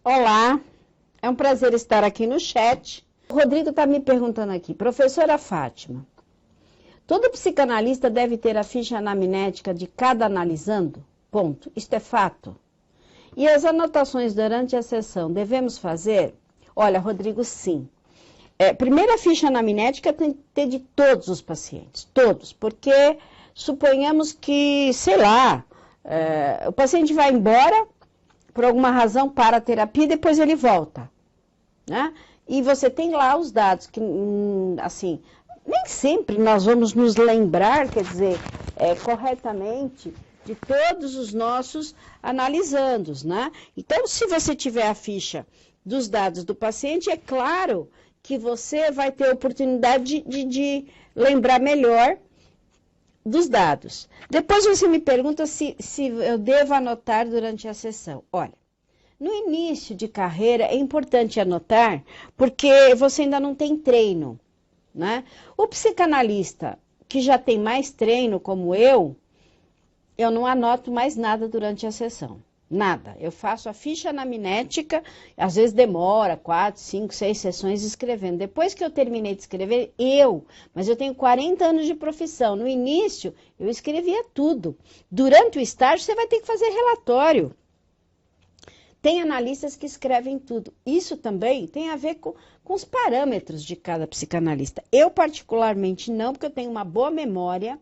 Olá, é um prazer estar aqui no chat. O Rodrigo está me perguntando aqui, professora Fátima, todo psicanalista deve ter a ficha anamnética de cada analisando? Ponto. Isto é fato. E as anotações durante a sessão devemos fazer? Olha, Rodrigo, sim. Primeiro, a ficha anamnética tem que ter de todos os pacientes, todos, porque suponhamos que, sei lá, o paciente vai embora, por alguma razão para a terapia e depois ele volta, né? E você tem lá os dados que, assim, nem sempre nós vamos nos lembrar, quer dizer, corretamente de todos os nossos analisandos, né? Então, se você tiver a ficha dos dados do paciente, é claro que você vai ter a oportunidade de lembrar melhor dos dados. Depois você me pergunta se eu devo anotar durante a sessão. Olha, no início de carreira é importante anotar, porque você ainda não tem treino, né? O psicanalista que já tem mais treino, como eu não anoto mais nada durante a sessão. Nada. Eu faço a ficha anamnética, às vezes demora 4, 5, 6 sessões escrevendo. Depois que eu terminei de escrever, mas eu tenho 40 anos de profissão. No início, eu escrevia tudo. Durante o estágio, você vai ter que fazer relatório. Tem analistas que escrevem tudo. Isso também tem a ver com os parâmetros de cada psicanalista. Eu, particularmente, não, porque eu tenho uma boa memória.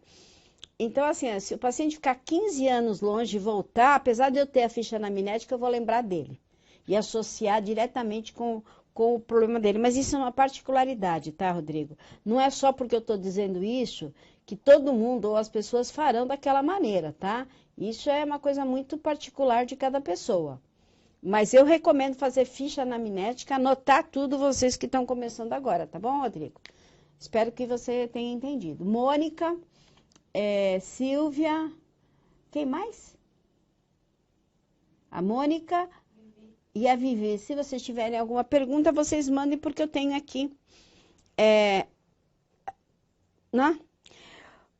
Então, assim, se o paciente ficar 15 anos longe e voltar, apesar de eu ter a ficha anamnética, eu vou lembrar dele. E associar diretamente com o problema dele. Mas isso é uma particularidade, tá, Rodrigo? Não é só porque eu estou dizendo isso que todo mundo ou as pessoas farão daquela maneira, tá? Isso é uma coisa muito particular de cada pessoa. Mas eu recomendo fazer ficha anamnética, anotar tudo vocês que estão começando agora, tá bom, Rodrigo? Espero que você tenha entendido. Mônica... Silvia, quem mais? A Mônica e a Vivi. Se vocês tiverem alguma pergunta, vocês mandem, porque eu tenho aqui. Né?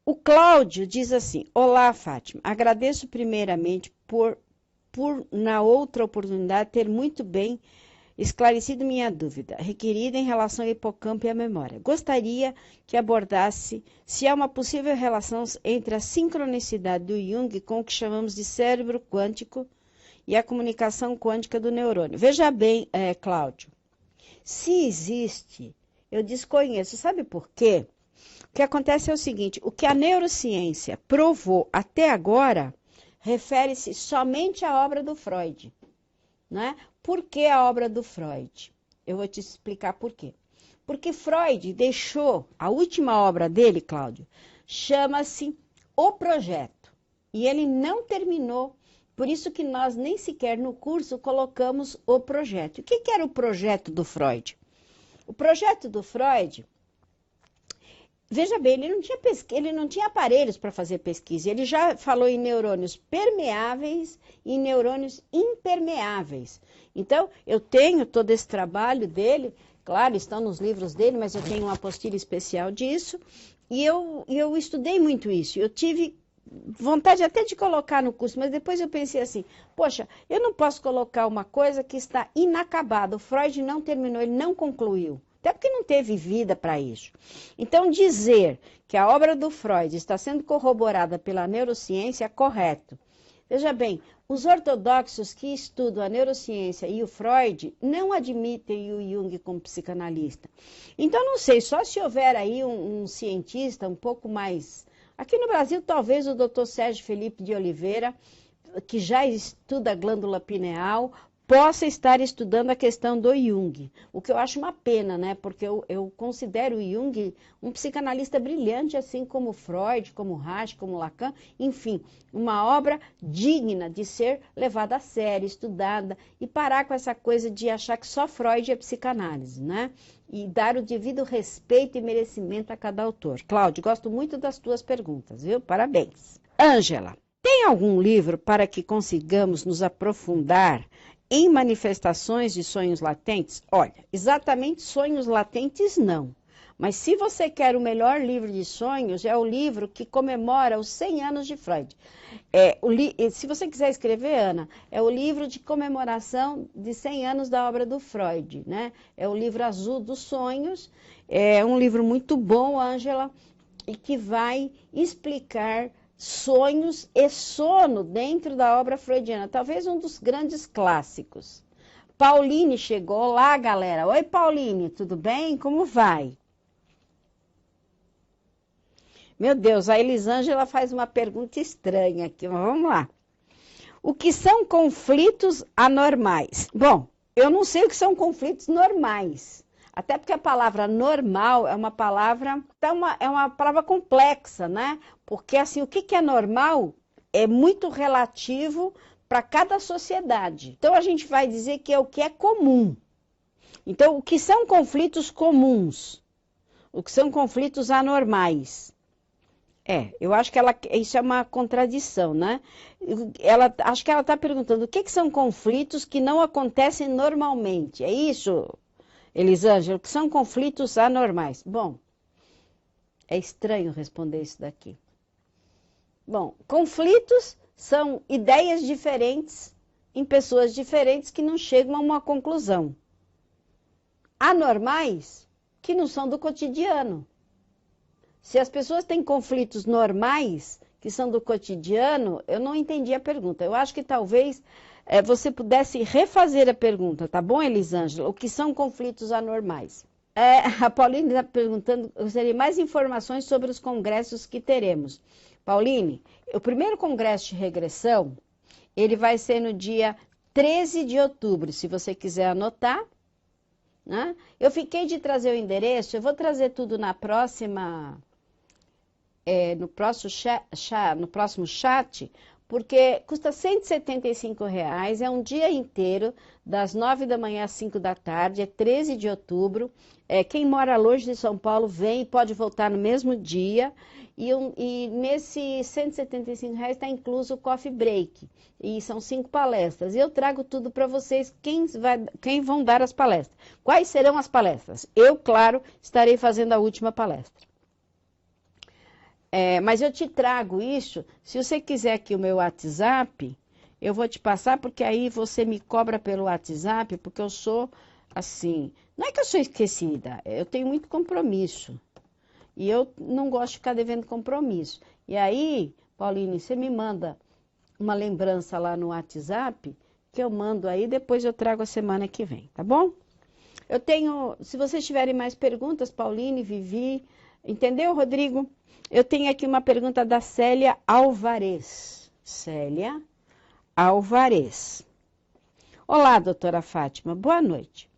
O Cláudio diz assim, olá, Fátima, agradeço primeiramente por na outra oportunidade, ter muito bem esclarecido minha dúvida, requerida em relação ao hipocampo e à memória. Gostaria que abordasse se há uma possível relação entre a sincronicidade do Jung com o que chamamos de cérebro quântico e a comunicação quântica do neurônio. Veja bem, Cláudio, se existe, eu desconheço. Sabe por quê? O que acontece é o seguinte, o que a neurociência provou até agora refere-se somente à obra do Freud, né? Por que a obra do Freud? Eu vou te explicar por quê. Porque Freud deixou, a última obra dele, Cláudio, chama-se O Projeto. E ele não terminou, por isso que nós nem sequer no curso colocamos o projeto. O que era o projeto do Freud? O projeto do Freud, veja bem, ele não tinha aparelhos para fazer pesquisa. Ele já falou em neurônios permeáveis e neurônios impermeáveis. Então, eu tenho todo esse trabalho dele, claro, estão nos livros dele, mas eu tenho uma apostila especial disso, e eu estudei muito isso. Eu tive vontade até de colocar no curso, mas depois eu pensei assim, poxa, eu não posso colocar uma coisa que está inacabada. O Freud não terminou, ele não concluiu. Até porque não teve vida para isso. Então, dizer que a obra do Freud está sendo corroborada pela neurociência é correto. Veja bem, os ortodoxos que estudam a neurociência e o Freud não admitem o Jung como psicanalista. Então, não sei, só se houver aí um cientista um pouco mais... Aqui no Brasil, talvez o Dr. Sérgio Felipe de Oliveira, que já estuda a glândula pineal, possa estar estudando a questão do Jung, o que eu acho uma pena, né? Porque eu considero o Jung um psicanalista brilhante, assim como Freud, como Reich, como Lacan, enfim, uma obra digna de ser levada a sério, estudada, e parar com essa coisa de achar que só Freud é psicanálise, né? E dar o devido respeito e merecimento a cada autor. Cláudio, gosto muito das tuas perguntas, viu? Parabéns. Ângela, tem algum livro para que consigamos nos aprofundar em manifestações de sonhos latentes? Olha, exatamente sonhos latentes não, Mas se você quer o melhor livro de sonhos, é o livro que comemora os 100 anos de Freud. Se você quiser escrever, Ana, é o livro de comemoração de 100 anos da obra do Freud, né? É o livro Azul dos Sonhos, é um livro muito bom, Ângela, e que vai explicar sonhos e sono dentro da obra freudiana, talvez um dos grandes clássicos. Pauline chegou. Olá, galera. Oi, Pauline, tudo bem? Como vai? Meu Deus, a Elisângela faz uma pergunta estranha aqui, mas vamos lá. O que são conflitos anormais? Bom, eu não sei o que são conflitos normais. Até porque a palavra normal é uma palavra, é uma palavra complexa, né? Porque assim, o que é normal é muito relativo para cada sociedade. Então a gente vai dizer que é o que é comum. Então, o que são conflitos comuns? O que são conflitos anormais? Eu acho que isso é uma contradição, né? Acho que ela está perguntando o que são conflitos que não acontecem normalmente. É isso, Elisângela? O que são conflitos anormais? Bom, é estranho responder isso daqui. Bom, conflitos são ideias diferentes em pessoas diferentes que não chegam a uma conclusão. Anormais, que não são do cotidiano. Se as pessoas têm conflitos normais, que são do cotidiano, eu não entendi a pergunta. Eu acho que talvez você pudesse refazer a pergunta, tá bom, Elisângela? O que são conflitos anormais? A Pauline está perguntando, eu gostaria mais informações sobre os congressos que teremos. Pauline, o primeiro congresso de regressão, ele vai ser no dia 13 de outubro, se você quiser anotar. Né? Eu fiquei de trazer o endereço, eu vou trazer tudo na próxima... no próximo chat, porque custa R$175, é um dia inteiro, das 9 da manhã às 5 da tarde, é 13 de outubro. Quem mora longe de São Paulo vem e pode voltar no mesmo dia. E nesse R$175 está incluso o coffee break. E são 5 palestras. E eu trago tudo para vocês, quem vão dar as palestras. Quais serão as palestras? Eu, claro, estarei fazendo a última palestra. Mas eu te trago isso, se você quiser aqui o meu WhatsApp, eu vou te passar, porque aí você me cobra pelo WhatsApp, porque eu sou assim, não é que eu sou esquecida, eu tenho muito compromisso, e eu não gosto de ficar devendo compromisso. E aí, Pauline, você me manda uma lembrança lá no WhatsApp, que eu mando aí, depois eu trago a semana que vem, tá bom? Se vocês tiverem mais perguntas, Pauline, Vivi, entendeu, Rodrigo? Eu tenho aqui uma pergunta da Célia Alvarez. Célia Alvarez. Olá, doutora Fátima, boa noite.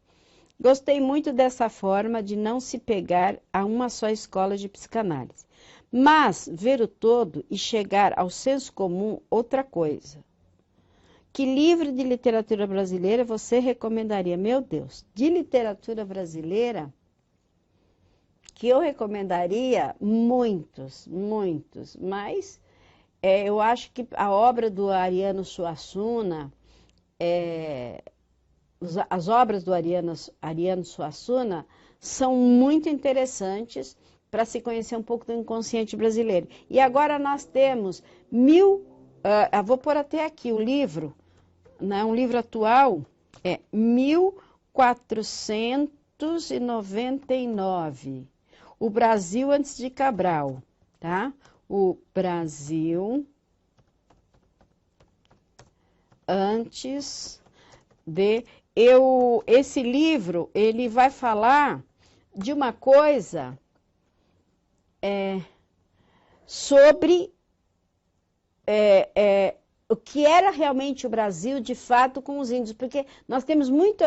Gostei muito dessa forma de não se pegar a uma só escola de psicanálise, mas ver o todo e chegar ao senso comum, outra coisa. Que livro de literatura brasileira você recomendaria? Meu Deus, de literatura brasileira... que eu recomendaria muitos, mas eu acho que a obra do Ariano Suassuna, as obras do Ariano Suassuna são muito interessantes para se conhecer um pouco do inconsciente brasileiro. E agora nós temos vou pôr até aqui o livro, né, um livro atual, 1499. O Brasil antes de Cabral, tá? O Brasil antes de... Esse livro, ele vai falar de uma coisa sobre o que era realmente o Brasil, de fato, com os índios. Porque nós temos muito...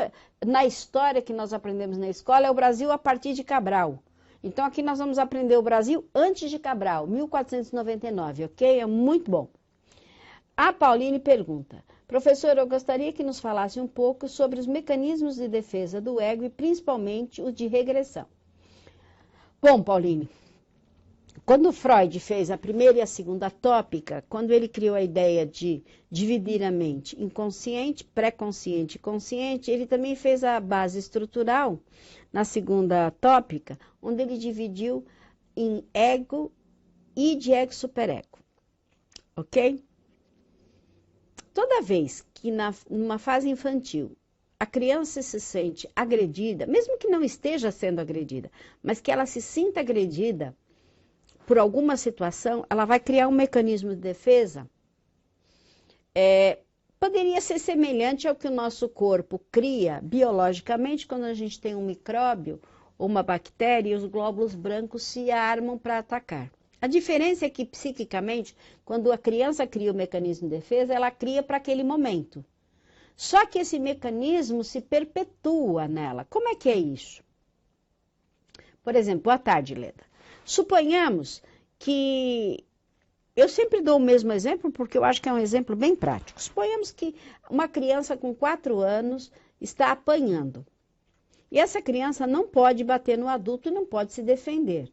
Na história que nós aprendemos na escola, é o Brasil a partir de Cabral. Então, aqui nós vamos aprender o Brasil antes de Cabral, 1499, ok? É muito bom. A Pauline pergunta, professor, eu gostaria que nos falasse um pouco sobre os mecanismos de defesa do ego e principalmente o de regressão. Bom, Pauline, Quando Freud fez a primeira e a segunda tópica, quando ele criou a ideia de dividir a mente inconsciente, pré-consciente e consciente, ele também fez a base estrutural na segunda tópica, onde ele dividiu em ego, id, ego, superego. Ok? Toda vez que numa fase infantil a criança se sente agredida, mesmo que não esteja sendo agredida, mas que ela se sinta agredida por alguma situação, ela vai criar um mecanismo de defesa. Poderia ser semelhante ao que o nosso corpo cria biologicamente quando a gente tem um micróbio ou uma bactéria e os glóbulos brancos se armam para atacar. A diferença é que, psiquicamente, quando a criança cria o mecanismo de defesa, ela cria para aquele momento. Só que esse mecanismo se perpetua nela. Como é que é isso? Por exemplo, boa tarde, Leda. Suponhamos que... Eu sempre dou o mesmo exemplo porque eu acho que é um exemplo bem prático. Suponhamos que uma criança com 4 anos está apanhando. E essa criança não pode bater no adulto e não pode se defender.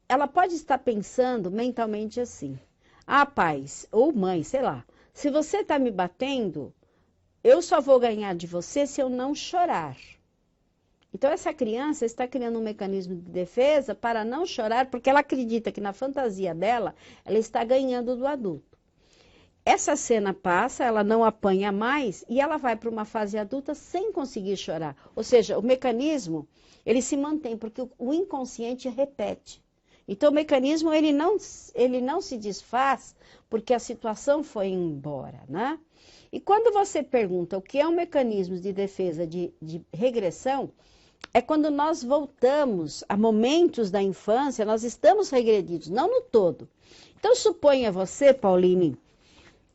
Ela pode estar pensando mentalmente assim: ah, pai, ou mãe, sei lá, se você está me batendo, eu só vou ganhar de você se eu não chorar. Então, essa criança está criando um mecanismo de defesa para não chorar, porque ela acredita que na fantasia dela, ela está ganhando do adulto. Essa cena passa, ela não apanha mais e ela vai para uma fase adulta sem conseguir chorar. Ou seja, o mecanismo, ele se mantém, porque o inconsciente repete. Então, o mecanismo, ele não se desfaz porque a situação foi embora, né? E quando você pergunta o que é um mecanismo de defesa de regressão, é quando nós voltamos a momentos da infância, nós estamos regredidos, não no todo. Então, suponha você, Pauline,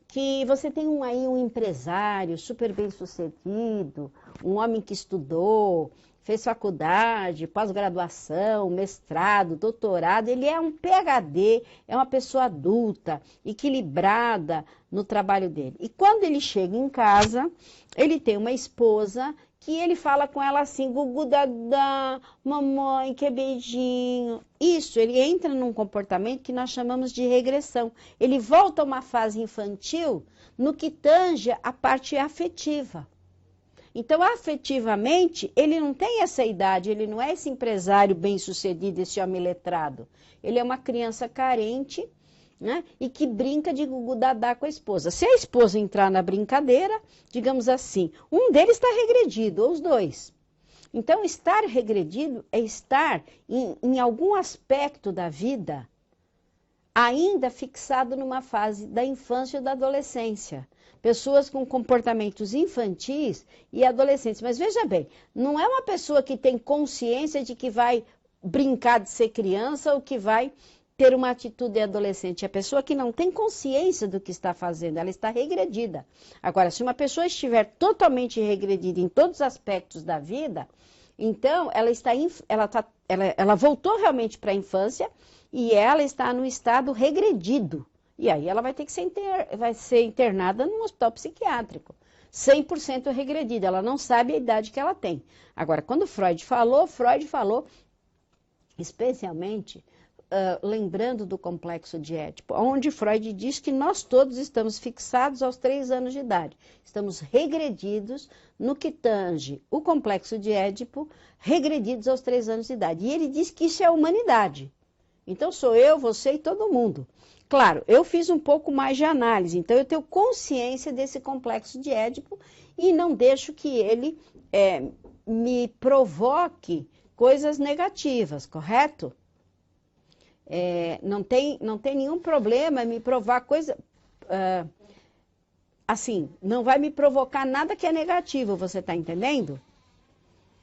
que você tem aí um empresário super bem sucedido, um homem que estudou, fez faculdade, pós-graduação, mestrado, doutorado, ele é um PhD, é uma pessoa adulta, equilibrada no trabalho dele. E quando ele chega em casa, ele tem uma esposa que ele fala com ela assim: gugu dadá, mamãe, que beijinho. Isso, ele entra num comportamento que nós chamamos de regressão. Ele volta a uma fase infantil no que tange a parte afetiva. Então, afetivamente, ele não tem essa idade, ele não é esse empresário bem-sucedido, esse homem letrado. Ele é uma criança carente, né, e que brinca de gugu dadá com a esposa. Se a esposa entrar na brincadeira, digamos assim, um deles está regredido, ou os dois. Então, estar regredido é estar em algum aspecto da vida ainda fixado numa fase da infância ou da adolescência. Pessoas com comportamentos infantis e adolescentes. Mas veja bem, não é uma pessoa que tem consciência de que vai brincar de ser criança ou que vai ter uma atitude adolescente. É a pessoa que não tem consciência do que está fazendo, ela está regredida. Agora, se uma pessoa estiver totalmente regredida em todos os aspectos da vida, então ela voltou realmente para a infância e ela está no estado regredido. E aí ela vai ter que ser internada num hospital psiquiátrico. 100% regredida, ela não sabe a idade que ela tem. Agora, quando Freud falou especialmente lembrando do complexo de Édipo, onde Freud diz que nós todos estamos fixados aos 3 anos de idade. Estamos regredidos no que tange o complexo de Édipo, regredidos aos 3 anos de idade. E ele diz que isso é a humanidade. Então sou eu, você e todo mundo. Claro, eu fiz um pouco mais de análise, então eu tenho consciência desse complexo de Édipo e não deixo que ele me provoque coisas negativas, correto? Não tem nenhum problema em me provar coisa... assim, não vai me provocar nada que é negativo, você está entendendo?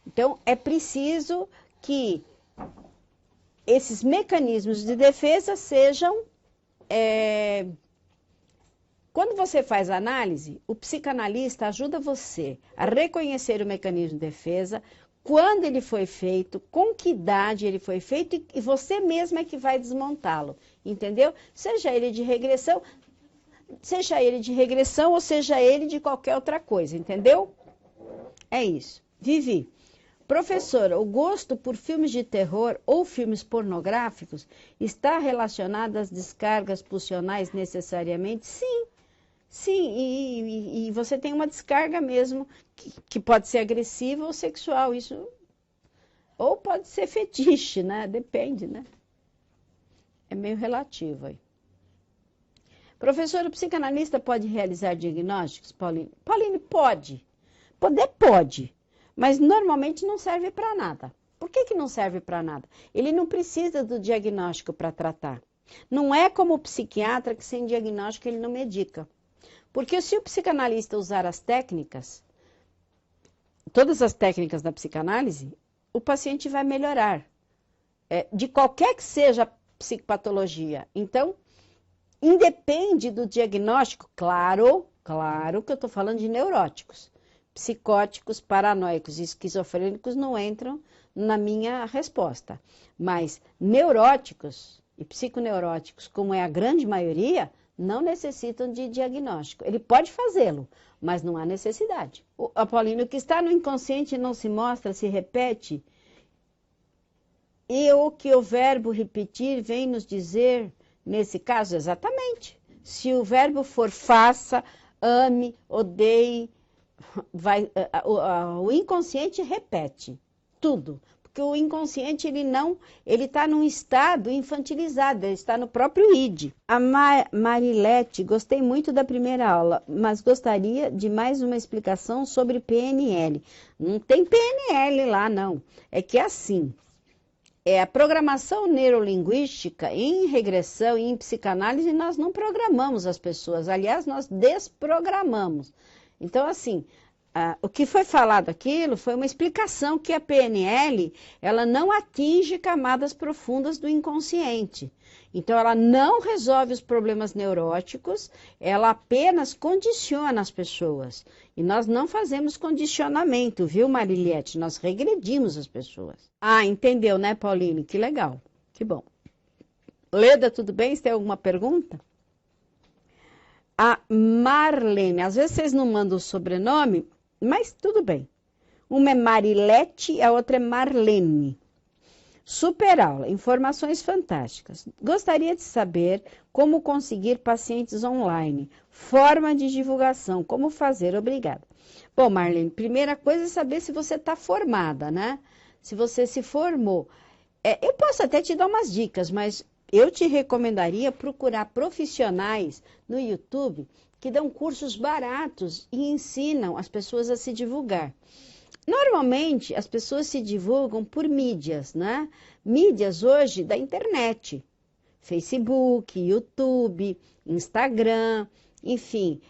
Então, é preciso que esses mecanismos de defesa sejam... Quando você faz análise, o psicanalista ajuda você a reconhecer o mecanismo de defesa, quando ele foi feito, com que idade ele foi feito, e você mesmo é que vai desmontá-lo, entendeu? Seja ele de regressão ou seja ele de qualquer outra coisa, entendeu? É isso. Vivi, Professora, o gosto por filmes de terror ou filmes pornográficos está relacionado às descargas pulsionais necessariamente? Sim, sim, e você tem uma descarga mesmo que pode ser agressiva ou sexual, isso, ou pode ser fetiche, né? Depende, né? É meio relativo aí. Professor, o psicanalista pode realizar diagnósticos, Pauline? Pauline, pode. Poder pode, mas normalmente não serve para nada. Por que não serve para nada? Ele não precisa do diagnóstico para tratar. Não é como o psiquiatra que sem diagnóstico ele não medica. Porque se o psicanalista usar as técnicas, todas as técnicas da psicanálise, o paciente vai melhorar. De qualquer que seja a psicopatologia. Então, independe do diagnóstico, claro que eu estou falando de neuróticos. Psicóticos, paranoicos e esquizofrênicos não entram na minha resposta. Mas neuróticos e psiconeuróticos, como é a grande maioria, não necessitam de diagnóstico. Ele pode fazê-lo, mas não há necessidade. Apolino, o que está no inconsciente não se mostra, se repete. E o que o verbo repetir vem nos dizer, nesse caso, exatamente. Se o verbo for faça, ame, odeie, o inconsciente repete tudo. Porque o inconsciente, ele está num estado infantilizado, ele está no próprio id. A Marilete, gostei muito da primeira aula, mas gostaria de mais uma explicação sobre PNL. Não tem PNL lá, não. É que é assim, a programação neurolinguística em regressão e em psicanálise, nós não programamos as pessoas, aliás, nós desprogramamos. Então, assim, o que foi falado aquilo foi uma explicação que a PNL, ela não atinge camadas profundas do inconsciente. Então, ela não resolve os problemas neuróticos, ela apenas condiciona as pessoas. E nós não fazemos condicionamento, viu, Mariliette? Nós regredimos as pessoas. Ah, entendeu, né, Pauline? Que legal, que bom. Leda, tudo bem? Você tem alguma pergunta? A Marlene, às vezes vocês não mandam o sobrenome, mas tudo bem. Uma é Marilete, a outra é Marlene. Super aula, informações fantásticas. Gostaria de saber como conseguir pacientes online, forma de divulgação, como fazer, obrigada. Bom, Marlene, primeira coisa é saber se você está formada, né? Se você se formou. Eu posso até te dar umas dicas, mas eu te recomendaria procurar profissionais no YouTube que dão cursos baratos e ensinam as pessoas a se divulgar. Normalmente, as pessoas se divulgam por mídias, né? Mídias hoje da internet. Facebook, YouTube, Instagram, enfim.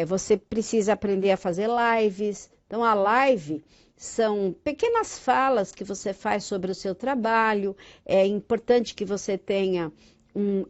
Você precisa aprender a fazer lives. Então, a live são pequenas falas que você faz sobre o seu trabalho. É importante que você tenha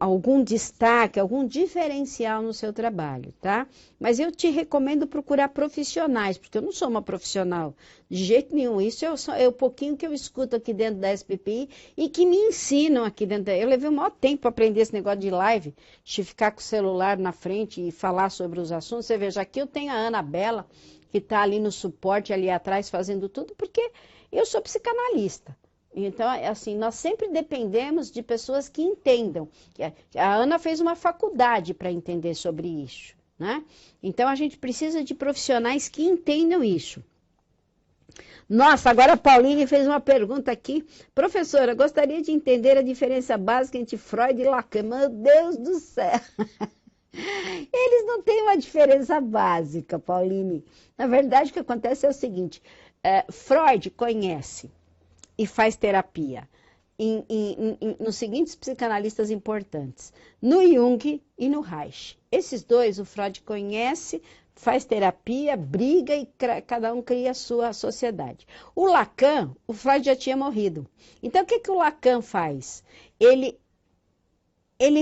algum destaque, algum diferencial no seu trabalho, tá? Mas eu te recomendo procurar profissionais, porque eu não sou uma profissional de jeito nenhum. Isso é o pouquinho que eu escuto aqui dentro da SPPI e que me ensinam aqui dentro. Eu levei o maior tempo para aprender esse negócio de live, de ficar com o celular na frente e falar sobre os assuntos. Você veja, aqui eu tenho a Anabela, que está ali no suporte, ali atrás, fazendo tudo, porque eu sou psicanalista. Então, assim, nós sempre dependemos de pessoas que entendam. A Ana fez uma faculdade para entender sobre isso, né? Então, a gente precisa de profissionais que entendam isso. Nossa, agora a Pauline fez uma pergunta aqui. Professora, gostaria de entender a diferença básica entre Freud e Lacan. Meu Deus do céu! Eles não têm uma diferença básica, Pauline. Na verdade, o que acontece é o seguinte. Freud conhece e faz terapia nos seguintes psicanalistas importantes, no Jung e no Reich. Esses dois, o Freud conhece, faz terapia, briga e cada um cria a sua sociedade. O Lacan, o Freud já tinha morrido. Então, o que o Lacan faz? Ele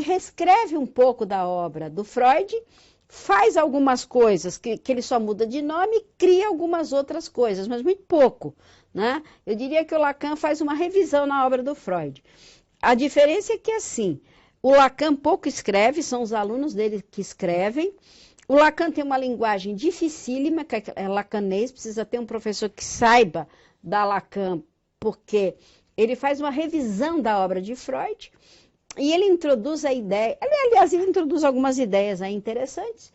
reescreve um pouco da obra do Freud, faz algumas coisas que ele só muda de nome e cria algumas outras coisas, mas muito pouco. Né? Eu diria que o Lacan faz uma revisão na obra do Freud. A diferença é que, assim, o Lacan pouco escreve, são os alunos dele que escrevem. O Lacan tem uma linguagem dificílima, que é lacanês, precisa ter um professor que saiba da Lacan, porque ele faz uma revisão da obra de Freud e ele introduz a ideia, aliás, ele introduz algumas ideias aí interessantes.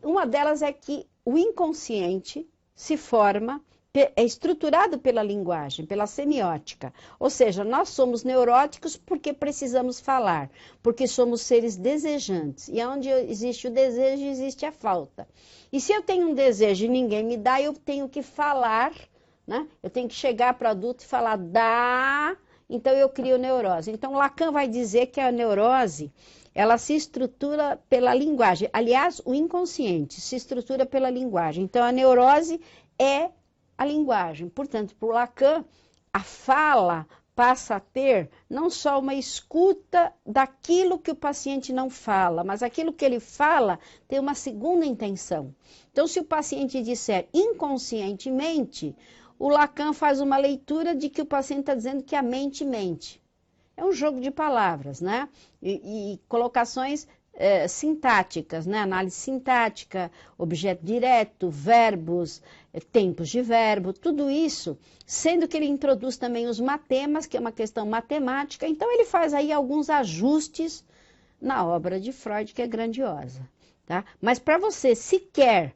Uma delas é que o inconsciente se forma, é estruturado pela linguagem, pela semiótica. Ou seja, nós somos neuróticos porque precisamos falar, porque somos seres desejantes. E onde existe o desejo, existe a falta. E se eu tenho um desejo e ninguém me dá, eu tenho que falar, né? Eu tenho que chegar para o adulto e falar, dá, então eu crio neurose. Então Lacan vai dizer que a neurose, ela se estrutura pela linguagem. Aliás, o inconsciente se estrutura pela linguagem. Então a neurose é a linguagem. Portanto, para o Lacan, a fala passa a ter não só uma escuta daquilo que o paciente não fala, mas aquilo que ele fala tem uma segunda intenção. Então, se o paciente disser inconscientemente, o Lacan faz uma leitura de que o paciente está dizendo que a mente mente. É um jogo de palavras, né? E colocações sintáticas, né? Análise sintática, objeto direto, verbos, tempos de verbo, tudo isso, sendo que ele introduz também os matemas, que é uma questão matemática, então ele faz aí alguns ajustes na obra de Freud, que é grandiosa, tá? Mas para você sequer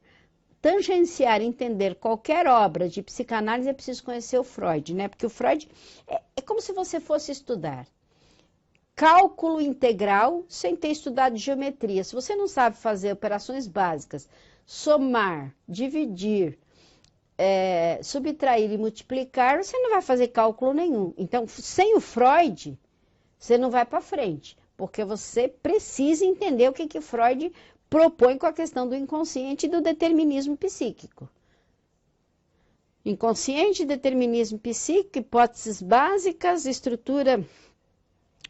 tangenciar, entender qualquer obra de psicanálise, é preciso conhecer o Freud, né? Porque o Freud é como se você fosse estudar cálculo integral sem ter estudado geometria. Se você não sabe fazer operações básicas, somar, dividir, subtrair e multiplicar, você não vai fazer cálculo nenhum. Então, sem o Freud, você não vai para frente, porque você precisa entender o que Freud propõe com a questão do inconsciente e do determinismo psíquico. Inconsciente, determinismo psíquico, hipóteses básicas, estrutura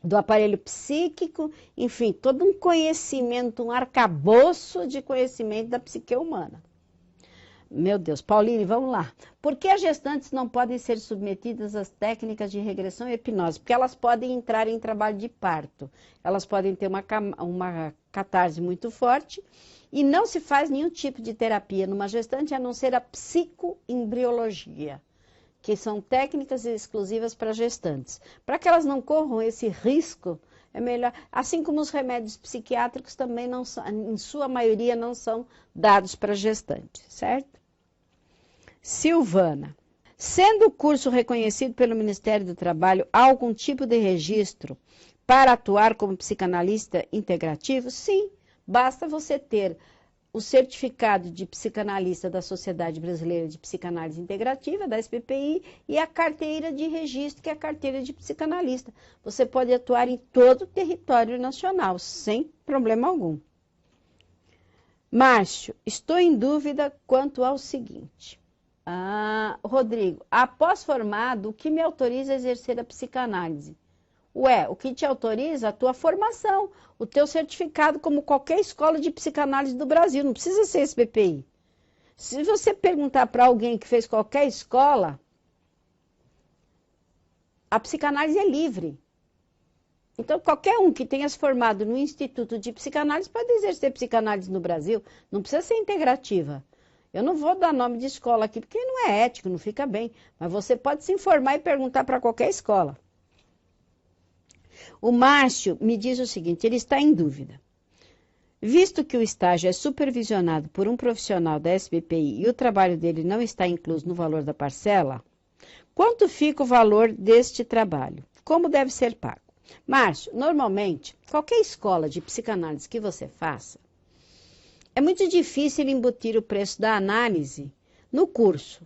do aparelho psíquico, enfim, todo um conhecimento, um arcabouço de conhecimento da psique humana. Meu Deus, Pauline, vamos lá. Por que as gestantes não podem ser submetidas às técnicas de regressão e hipnose? Porque elas podem entrar em trabalho de parto, elas podem ter uma catarse muito forte e não se faz nenhum tipo de terapia numa gestante a não ser a psicoembriologia, que são técnicas exclusivas para gestantes. Para que elas não corram esse risco, é melhor, assim como os remédios psiquiátricos também não são, em sua maioria não são dados para gestantes, certo? Silvana, sendo o curso reconhecido pelo Ministério do Trabalho, há algum tipo de registro para atuar como psicanalista integrativo? Sim, basta você ter o certificado de psicanalista da Sociedade Brasileira de Psicanálise Integrativa, da SBPI, e a carteira de registro, que é a carteira de psicanalista. Você pode atuar em todo o território nacional, sem problema algum. Márcio, estou em dúvida quanto ao seguinte. Rodrigo, após formado, o que me autoriza a exercer a psicanálise? Ué, o que te autoriza? A tua formação, o teu certificado, como qualquer escola de psicanálise do Brasil, não precisa ser SBPI. Se você perguntar para alguém que fez qualquer escola, a psicanálise é livre. Então, qualquer um que tenha se formado no Instituto de Psicanálise pode exercer psicanálise no Brasil, não precisa ser integrativa. Eu não vou dar nome de escola aqui, porque não é ético, não fica bem, mas você pode se informar e perguntar para qualquer escola. O Márcio me diz o seguinte, ele está em dúvida. Visto que o estágio é supervisionado por um profissional da SBPI e o trabalho dele não está incluso no valor da parcela, quanto fica o valor deste trabalho? Como deve ser pago? Márcio, normalmente, qualquer escola de psicanálise que você faça, é muito difícil embutir o preço da análise no curso.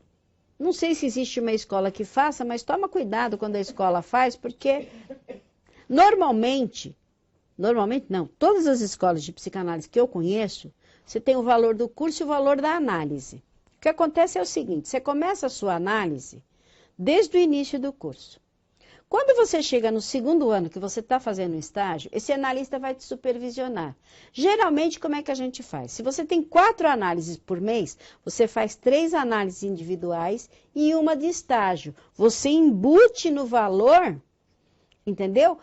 Não sei se existe uma escola que faça, mas toma cuidado quando a escola faz, porque normalmente não, todas as escolas de psicanálise que eu conheço, você tem o valor do curso e o valor da análise. O que acontece é o seguinte, você começa a sua análise desde o início do curso. Quando você chega no segundo ano que você está fazendo um estágio, esse analista vai te supervisionar. Geralmente, como é que a gente faz? Se você tem 4 análises por mês, você faz 3 análises individuais e uma de estágio. Você embute no valor, entendeu?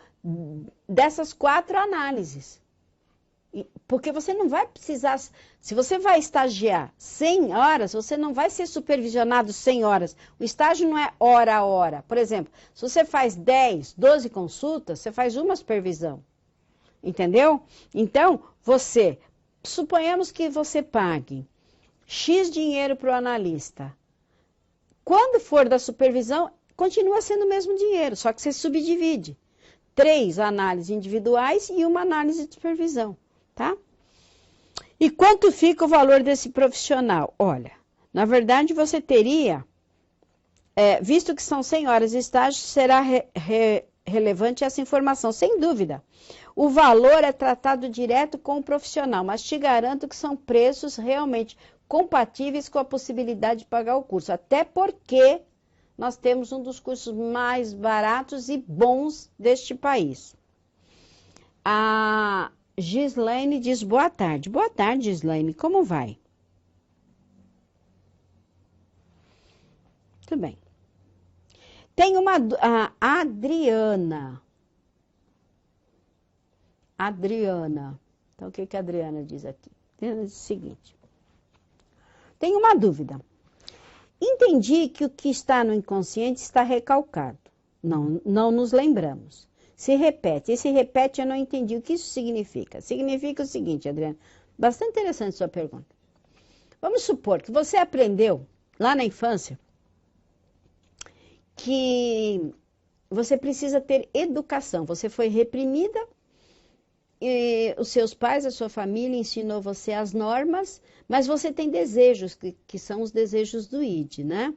Dessas 4 análises. Porque você não vai precisar, se você vai estagiar 100 horas, você não vai ser supervisionado 100 horas. O estágio não é hora a hora. Por exemplo, se você faz 10, 12 consultas, você faz uma supervisão. Entendeu? Então, suponhamos que você pague X dinheiro para o analista. Quando for da supervisão, continua sendo o mesmo dinheiro, só que você subdivide. 3 análises individuais e uma análise de supervisão, tá? E quanto fica o valor desse profissional? Olha, na verdade você teria, visto que são 100 horas de estágio, será relevante essa informação, sem dúvida. O valor é tratado direto com o profissional, mas te garanto que são preços realmente compatíveis com a possibilidade de pagar o curso, até porque nós temos um dos cursos mais baratos e bons deste país. A Gislaine diz boa tarde. Boa tarde, Gislaine. Como vai? Tudo bem. Tem a Adriana. Adriana. Então, o que a Adriana diz aqui? Ela diz o seguinte. Tenho uma dúvida. Entendi que o que está no inconsciente está recalcado. Não nos lembramos. Se repete. Esse repete eu não entendi. O que isso significa? Significa o seguinte, Adriana. Bastante interessante sua pergunta. Vamos supor que você aprendeu lá na infância que você precisa ter educação. Você foi reprimida e os seus pais, a sua família ensinou você as normas, mas você tem desejos, que são os desejos do id, né?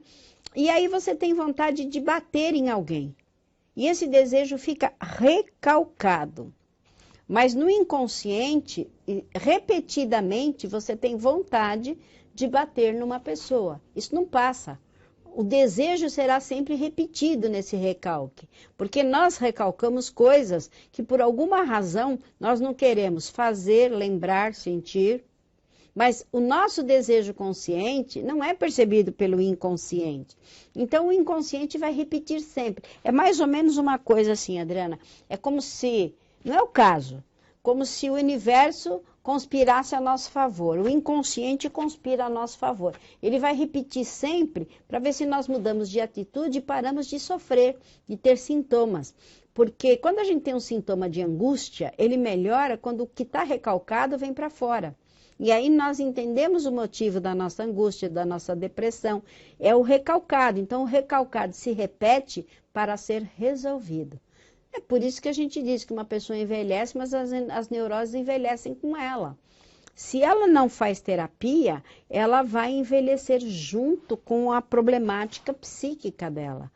E aí você tem vontade de bater em alguém. E esse desejo fica recalcado. Mas no inconsciente, repetidamente, você tem vontade de bater numa pessoa. Isso não passa. O desejo será sempre repetido nesse recalque, porque nós recalcamos coisas que por alguma razão nós não queremos fazer, lembrar, sentir, mas o nosso desejo consciente não é percebido pelo inconsciente. Então o inconsciente vai repetir sempre. É mais ou menos uma coisa assim, Adriana, é como se, não é o caso, como se o universo conspirasse a nosso favor. O inconsciente conspira a nosso favor. Ele vai repetir sempre para ver se nós mudamos de atitude e paramos de sofrer, de ter sintomas. Porque quando a gente tem um sintoma de angústia, ele melhora quando o que está recalcado vem para fora. E aí nós entendemos o motivo da nossa angústia, da nossa depressão. É o recalcado. Então o recalcado se repete para ser resolvido. É por isso que a gente diz que uma pessoa envelhece, mas as neuroses envelhecem com ela. Se ela não faz terapia, ela vai envelhecer junto com a problemática psíquica dela.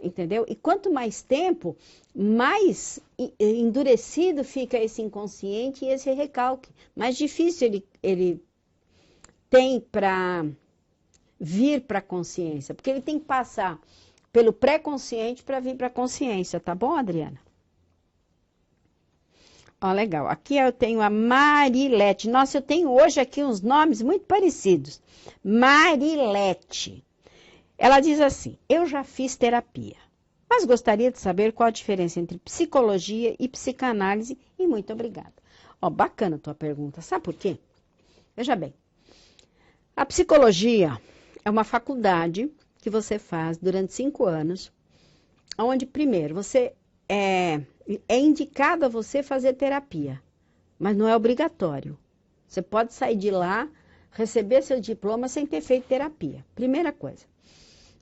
Entendeu? E quanto mais tempo, mais endurecido fica esse inconsciente e esse recalque. Mais difícil ele tem para vir para a consciência, porque ele tem que passar pelo pré-consciente para vir para a consciência, tá bom, Adriana? Ó, legal. Aqui eu tenho a Marilete. Nossa, eu tenho hoje aqui uns nomes muito parecidos. Marilete. Ela diz assim, eu já fiz terapia, mas gostaria de saber qual a diferença entre psicologia e psicanálise e muito obrigada. Ó, bacana a tua pergunta. Sabe por quê? Veja bem, a psicologia é uma faculdade que você faz durante 5 anos, onde, primeiro, você é indicado a você fazer terapia, mas não é obrigatório. Você pode sair de lá, receber seu diploma sem ter feito terapia. Primeira coisa.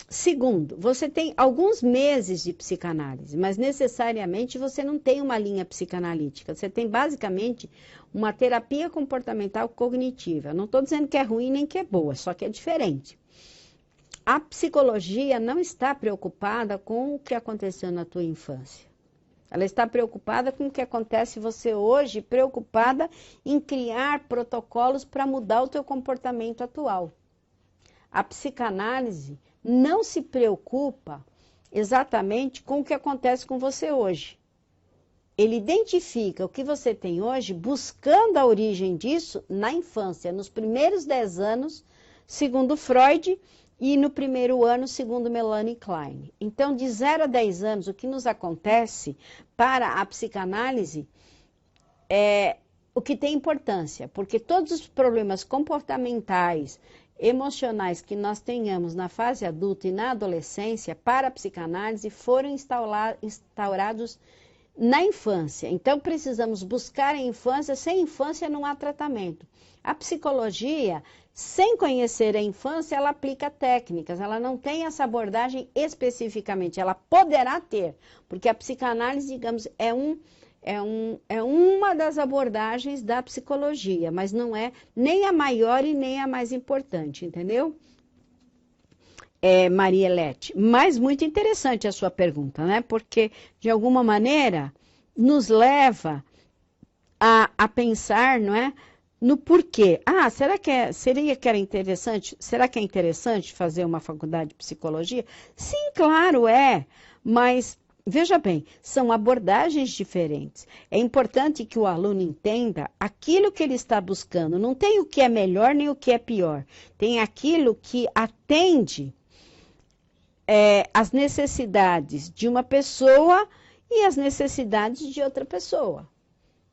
Segundo, você tem alguns meses de psicanálise, mas necessariamente você não tem uma linha psicanalítica. Você tem basicamente uma terapia comportamental cognitiva. Não estou dizendo que é ruim nem que é boa, só que é diferente. A psicologia não está preocupada com o que aconteceu na tua infância. Ela está preocupada com o que acontece você hoje, preocupada em criar protocolos para mudar o teu comportamento atual. A psicanálise não se preocupa exatamente com o que acontece com você hoje. Ele identifica o que você tem hoje, buscando a origem disso na infância, nos primeiros 10 anos, segundo Freud, e no primeiro ano, segundo Melanie Klein. Então, de 0 a 10 anos, o que nos acontece para a psicanálise o que tem importância, porque todos os problemas comportamentais, emocionais que nós tenhamos na fase adulta e na adolescência, para a psicanálise, foram instaurados na infância. Então, precisamos buscar a infância. Sem infância não há tratamento. A psicologia, sem conhecer a infância, ela aplica técnicas, ela não tem essa abordagem especificamente, ela poderá ter, porque a psicanálise, digamos, é uma das abordagens da psicologia, mas não é nem a maior e nem a mais importante, entendeu? Maria Elete, mas muito interessante a sua pergunta, né? Porque, de alguma maneira, nos leva a pensar, não é? No porquê. Seria que era interessante? Será que é interessante fazer uma faculdade de psicologia? Sim, claro, mas veja bem, são abordagens diferentes. É importante que o aluno entenda aquilo que ele está buscando. Não tem o que é melhor nem o que é pior. Tem aquilo que atende as necessidades de uma pessoa e as necessidades de outra pessoa.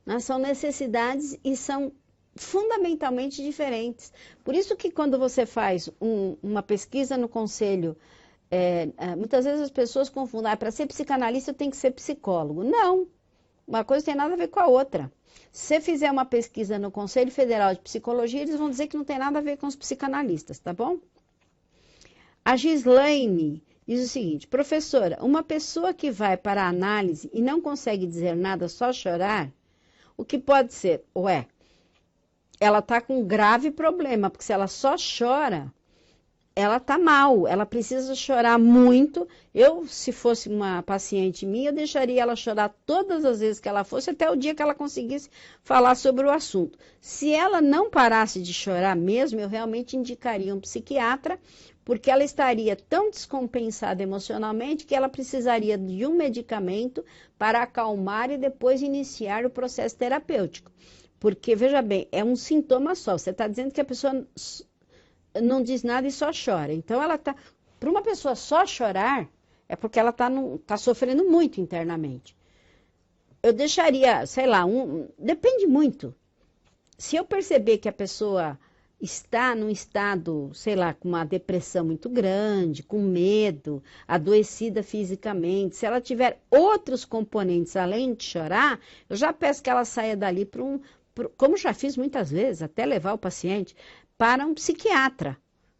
Né? São necessidades e são fundamentalmente diferentes. Por isso que quando você faz uma pesquisa no conselho, muitas vezes as pessoas confundem, para ser psicanalista tem que ser psicólogo. Não, uma coisa tem nada a ver com a outra. Se você fizer uma pesquisa no Conselho Federal de Psicologia, eles vão dizer que não tem nada a ver com os psicanalistas, tá bom? A Gislaine diz o seguinte, professora, uma pessoa que vai para a análise e não consegue dizer nada, só chorar, o que pode ser? Ela está com um grave problema, porque se ela só chora, ela está mal, ela precisa chorar muito. Se fosse uma paciente minha, eu deixaria ela chorar todas as vezes que ela fosse, até o dia que ela conseguisse falar sobre o assunto. Se ela não parasse de chorar mesmo, eu realmente indicaria um psiquiatra, porque ela estaria tão descompensada emocionalmente que ela precisaria de um medicamento para acalmar e depois iniciar o processo terapêutico. Porque, veja bem, é um sintoma só. Você está dizendo que a pessoa não diz nada e só chora. Então, para uma pessoa só chorar, é porque ela está sofrendo muito internamente. Eu deixaria, sei lá, depende muito. Se eu perceber que a pessoa está num estado, sei lá, com uma depressão muito grande, com medo, adoecida fisicamente, se ela tiver outros componentes além de chorar, eu já peço que ela saia dali como já fiz muitas vezes, até levar o paciente para um psiquiatra,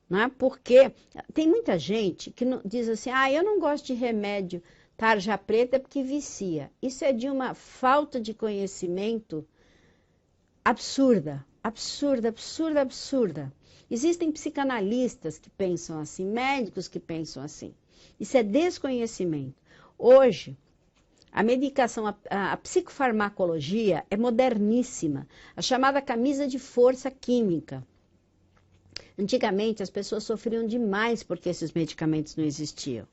né? Porque tem muita gente que diz assim, eu não gosto de remédio tarja preta porque vicia. Isso é de uma falta de conhecimento absurda. Existem psicanalistas que pensam assim, médicos que pensam assim. Isso é desconhecimento. Hoje, a medicação, a psicofarmacologia é moderníssima, a chamada camisa de força química. Antigamente, as pessoas sofriam demais porque esses medicamentos não existiam.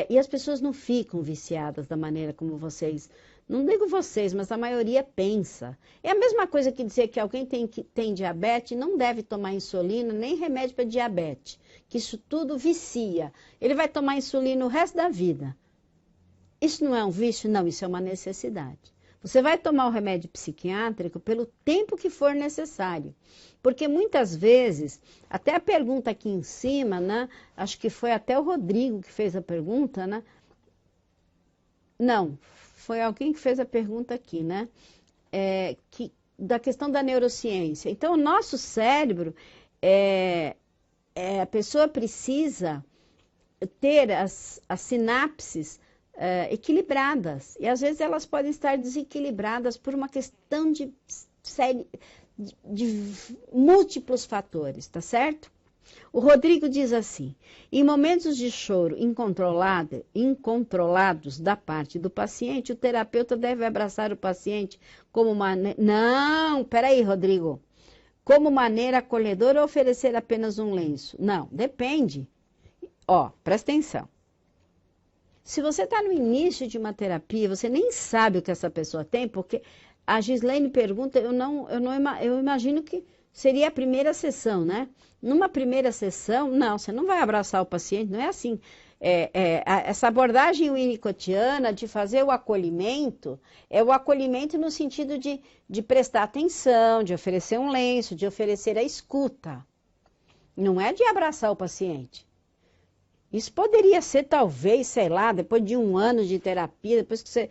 E as pessoas não ficam viciadas da maneira como vocês, não digo vocês, mas a maioria pensa. É a mesma coisa que dizer que alguém tem diabetes não deve tomar insulina nem remédio para diabetes, que isso tudo vicia. Ele vai tomar insulina o resto da vida. Isso não é um vício? Não, isso é uma necessidade. Você vai tomar o remédio psiquiátrico pelo tempo que for necessário. Porque muitas vezes, até a pergunta aqui em cima, né? Acho que foi até o Rodrigo que fez a pergunta, né? Não, foi alguém que fez a pergunta aqui, né? Da questão da neurociência. Então, o nosso cérebro, a pessoa precisa ter as sinapses equilibradas. E às vezes elas podem estar desequilibradas por uma questão de múltiplos fatores, tá certo? O Rodrigo diz assim, em momentos de choro incontrolados da parte do paciente, o terapeuta deve abraçar o paciente como Não, peraí, Rodrigo. Como maneira acolhedora ou oferecer apenas um lenço? Não, depende. Presta atenção. Se você está no início de uma terapia, você nem sabe o que essa pessoa tem, porque a Gislaine pergunta, eu imagino que seria a primeira sessão, né? Numa primeira sessão, não, você não vai abraçar o paciente, não é assim. essa abordagem winnicottiana de fazer o acolhimento, é o acolhimento no sentido de prestar atenção, de oferecer um lenço, de oferecer a escuta. Não é de abraçar o paciente. Isso poderia ser, talvez, sei lá, depois de 1 ano de terapia, depois que você...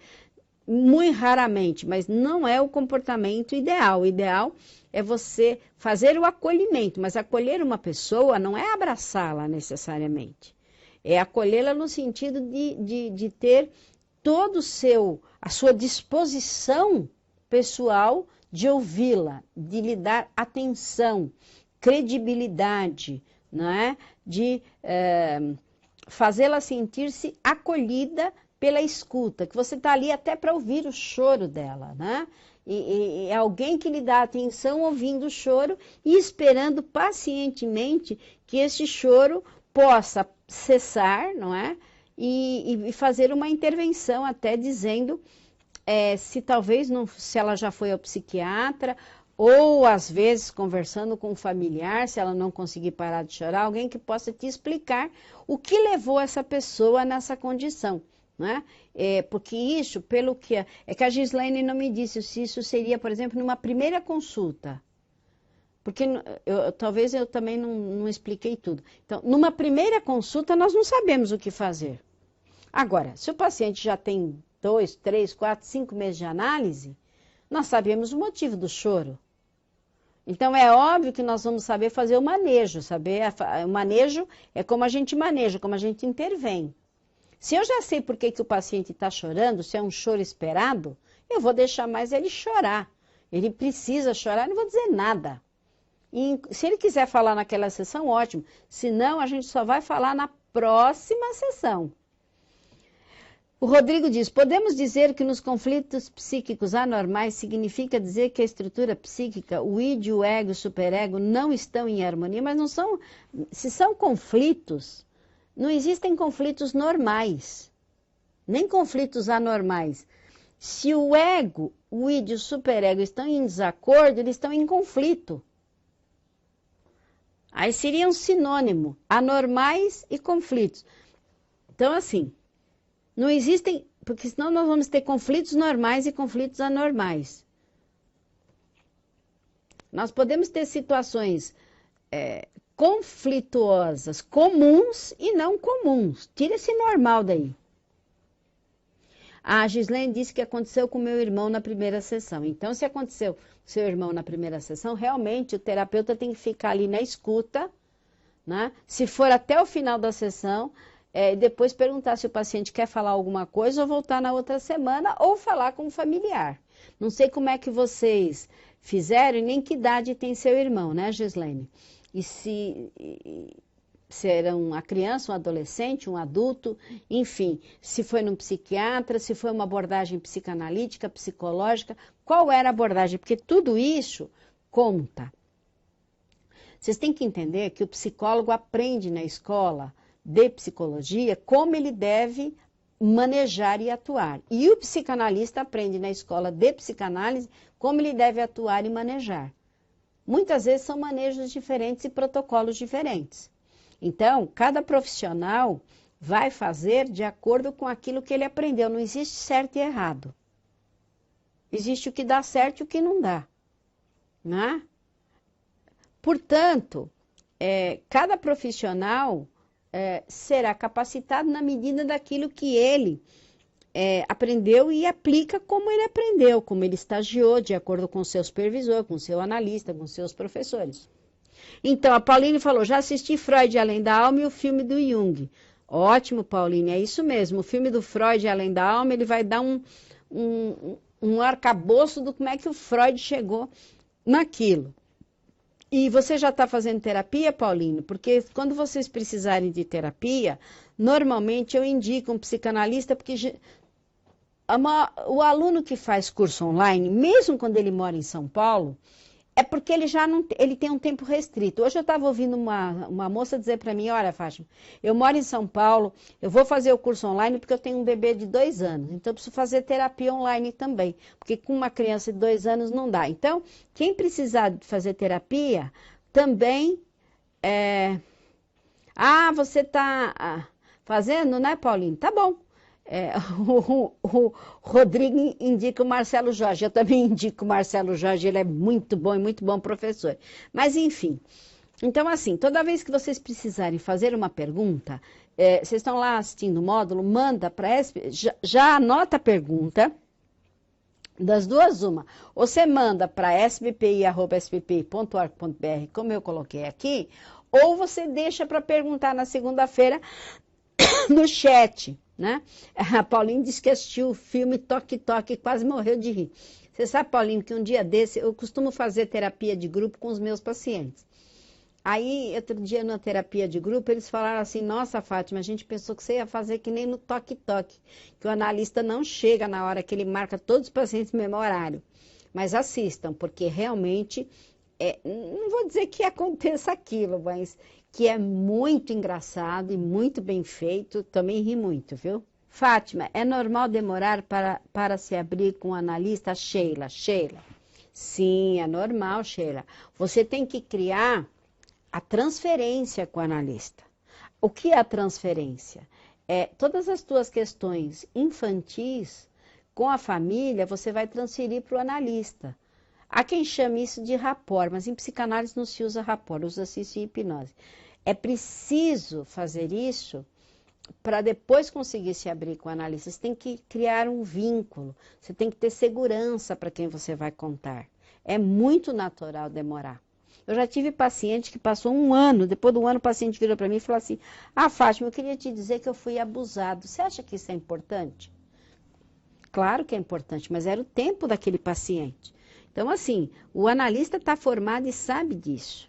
Muito raramente, mas não é o comportamento ideal. O ideal é você fazer o acolhimento, mas acolher uma pessoa não é abraçá-la necessariamente. É acolhê-la no sentido de ter todo a sua disposição pessoal de ouvi-la, de lhe dar atenção, credibilidade, não é? De fazê-la sentir-se acolhida pela escuta, que você está ali até para ouvir o choro dela, né? E é alguém que lhe dá atenção ouvindo o choro e esperando pacientemente que esse choro possa cessar, não é? E fazer uma intervenção até dizendo se talvez não, se ela já foi ao psiquiatra, ou às vezes conversando com um familiar, se ela não conseguir parar de chorar, alguém que possa te explicar o que levou essa pessoa nessa condição. Né? Porque isso, pelo que... É que a Gislaine não me disse se isso seria, por exemplo, numa primeira consulta. Porque talvez eu também não expliquei tudo. Então, numa primeira consulta, nós não sabemos o que fazer. Agora, se o paciente já tem 2, 3, 4, 5 meses de análise, nós sabemos o motivo do choro. Então, é óbvio que nós vamos saber fazer o manejo. O manejo é como a gente maneja, como a gente intervém. Se eu já sei por que o paciente está chorando, se é um choro esperado, eu vou deixar mais ele chorar. Ele precisa chorar, não vou dizer nada. E se ele quiser falar naquela sessão, ótimo. Senão, a gente só vai falar na próxima sessão. O Rodrigo diz, podemos dizer que nos conflitos psíquicos anormais significa dizer que a estrutura psíquica, o id, o ego e o superego não estão em harmonia, mas não são... Se são conflitos... Não existem conflitos normais, nem conflitos anormais. Se o ego, o id e o superego estão em desacordo, eles estão em conflito. Aí seria um sinônimo, anormais e conflitos. Então, assim, não existem, porque senão nós vamos ter conflitos normais e conflitos anormais. Nós podemos ter situações... conflituosas, comuns e não comuns. Tira esse normal daí. A Gislaine disse que aconteceu com meu irmão na primeira sessão. Então, se aconteceu com seu irmão na primeira sessão, realmente o terapeuta tem que ficar ali na escuta, né? Se for até o final da sessão, depois perguntar se o paciente quer falar alguma coisa ou voltar na outra semana ou falar com o familiar. Não sei como é que vocês fizeram e nem que idade tem seu irmão, né, Gislaine? E se era uma criança, um adolescente, um adulto, enfim, se foi num psiquiatra, se foi uma abordagem psicanalítica, psicológica, qual era a abordagem? Porque tudo isso conta. Vocês têm que entender que o psicólogo aprende na escola de psicologia como ele deve manejar e atuar. E o psicanalista aprende na escola de psicanálise como ele deve atuar e manejar. Muitas vezes são manejos diferentes e protocolos diferentes. Então, cada profissional vai fazer de acordo com aquilo que ele aprendeu. Não existe certo e errado. Existe o que dá certo e o que não dá. Né? Portanto, cada profissional será capacitado na medida daquilo que ele aprendeu e aplica como ele aprendeu, como ele estagiou, de acordo com o seu supervisor, com o seu analista, com os seus professores. Então, a Pauline falou, já assisti Freud Além da Alma e o filme do Jung. Ótimo, Pauline, é isso mesmo. O filme do Freud Além da Alma, ele vai dar um arcabouço do como é que o Freud chegou naquilo. E você já está fazendo terapia, Pauline? Porque quando vocês precisarem de terapia, normalmente eu indico um psicanalista, porque o aluno que faz curso online, mesmo quando ele mora em São Paulo, é porque ele já não ele tem um tempo restrito. Hoje eu estava ouvindo uma moça dizer para mim, olha, Fátima, eu moro em São Paulo, eu vou fazer o curso online porque eu tenho um bebê de 2 anos, então eu preciso fazer terapia online também, porque com uma criança de 2 anos não dá. Então, quem precisar de fazer terapia, também você está fazendo, né, Paulinho? Tá bom. O Rodrigo indica o Marcelo Jorge. Eu também indico o Marcelo Jorge, ele é muito bom e muito bom professor. Mas, enfim. Então, assim, toda vez que vocês precisarem fazer uma pergunta, vocês estão lá assistindo o módulo, manda para a SP, já anota a pergunta. Das duas, uma. Ou você manda para sbpi@sbpi.org.br, como eu coloquei aqui, ou você deixa para perguntar na segunda-feira no chat, né? A Paulinha disse que assistiu o filme Toque Toque e quase morreu de rir. Você sabe, Paulinho, que um dia desse eu costumo fazer terapia de grupo com os meus pacientes. Aí, outro dia, na terapia de grupo, eles falaram assim, nossa, Fátima, a gente pensou que você ia fazer que nem no toque-toque, que o analista não chega na hora que ele marca todos os pacientes no mesmo horário. Mas assistam, porque realmente, não vou dizer que aconteça aquilo, mas que é muito engraçado e muito bem feito, também ri muito, viu? Fátima, é normal demorar para se abrir com o analista? Sheila. Sim, é normal, Sheila. Você tem que criar a transferência com o analista. O que é a transferência? Todas as tuas questões infantis com a família, você vai transferir para o analista. Há quem chame isso de rapport, mas em psicanálise não se usa rapport, usa-se isso em hipnose. É preciso fazer isso para depois conseguir se abrir com o analista. Você tem que criar um vínculo, você tem que ter segurança para quem você vai contar. É muito natural demorar. Eu já tive paciente que passou um ano, depois do ano o paciente virou para mim e falou assim, Fátima, eu queria te dizer que eu fui abusado. Você acha que isso é importante? Claro que é importante, mas era o tempo daquele paciente. Então, assim, o analista está formado e sabe disso.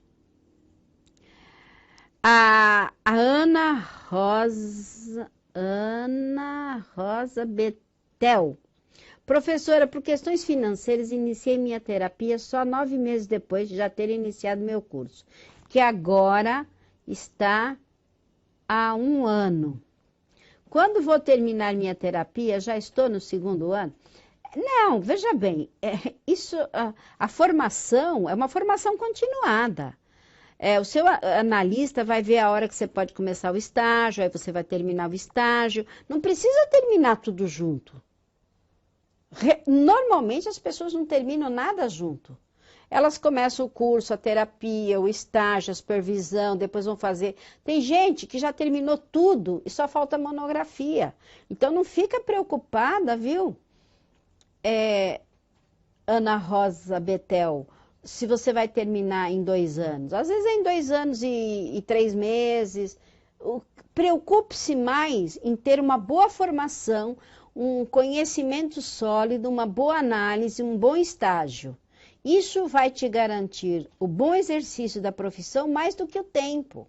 A Ana Rosa Betel. Professora, por questões financeiras, iniciei minha terapia só 9 meses depois de já ter iniciado meu curso, que agora está há 1 ano. Quando vou terminar minha terapia, já estou no 2º ano? Não, veja bem, a formação é uma formação continuada. O seu analista vai ver a hora que você pode começar o estágio, aí você vai terminar o estágio. Não precisa terminar tudo junto. Normalmente as pessoas não terminam nada junto. Elas começam o curso, a terapia, o estágio, a supervisão, depois vão fazer. Tem gente que já terminou tudo e só falta monografia. Então não fica preocupada, viu? Ana Rosa Betel, se você vai terminar em 2 anos. Às vezes é em 2 anos e 3 meses. Preocupe-se mais em ter uma boa formação, um conhecimento sólido, uma boa análise, um bom estágio. Isso vai te garantir o bom exercício da profissão mais do que o tempo.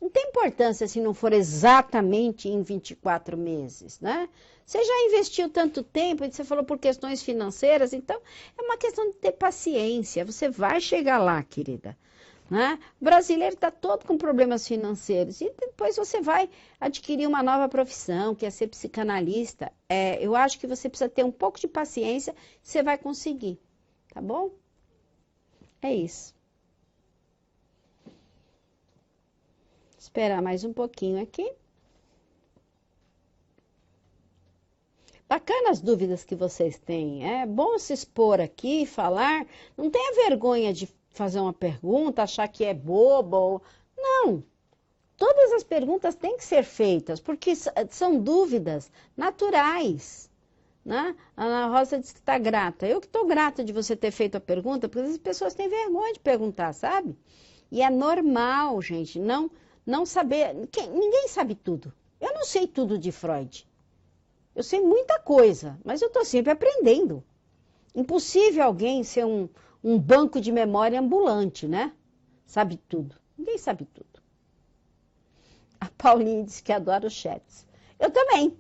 Não tem importância se não for exatamente em 24 meses, né? Você já investiu tanto tempo, e você falou por questões financeiras, então é uma questão de ter paciência. Você vai chegar lá, querida. Né? O brasileiro está todo com problemas financeiros e depois você vai adquirir uma nova profissão, que é ser psicanalista. Eu acho que você precisa ter um pouco de paciência, você vai conseguir, tá bom? É isso. Esperar mais um pouquinho aqui. Bacana as dúvidas que vocês têm. É bom se expor aqui, falar. Não tenha vergonha de fazer uma pergunta, achar que é boba. Não. Todas as perguntas têm que ser feitas, porque são dúvidas naturais. Né? A Ana Rosa disse que está grata. Eu que estou grata de você ter feito a pergunta, porque as pessoas têm vergonha de perguntar, sabe? E é normal, gente, não saber. Ninguém sabe tudo. Eu não sei tudo de Freud. Eu sei muita coisa, mas eu estou sempre aprendendo. Impossível alguém ser um banco de memória ambulante, né? Sabe tudo. Ninguém sabe tudo. A Paulinha disse que adora os chats. Eu também.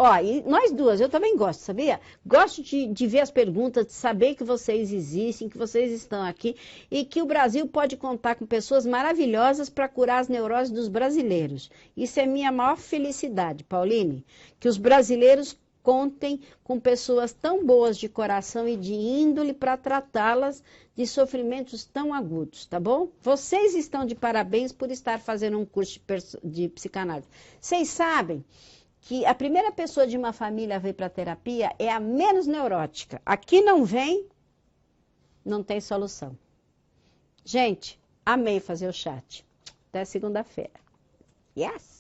Ó, e nós duas, eu também gosto, sabia? Gosto de ver as perguntas, de saber que vocês existem, que vocês estão aqui e que o Brasil pode contar com pessoas maravilhosas para curar as neuroses dos brasileiros. Isso é minha maior felicidade, Pauline, que os brasileiros contem com pessoas tão boas de coração e de índole para tratá-las de sofrimentos tão agudos, tá bom? Vocês estão de parabéns por estar fazendo um curso de psicanálise. Vocês sabem que a primeira pessoa de uma família a vir para terapia é a menos neurótica. Aqui não vem, não tem solução. Gente, amei fazer o chat. Até segunda-feira. Yes!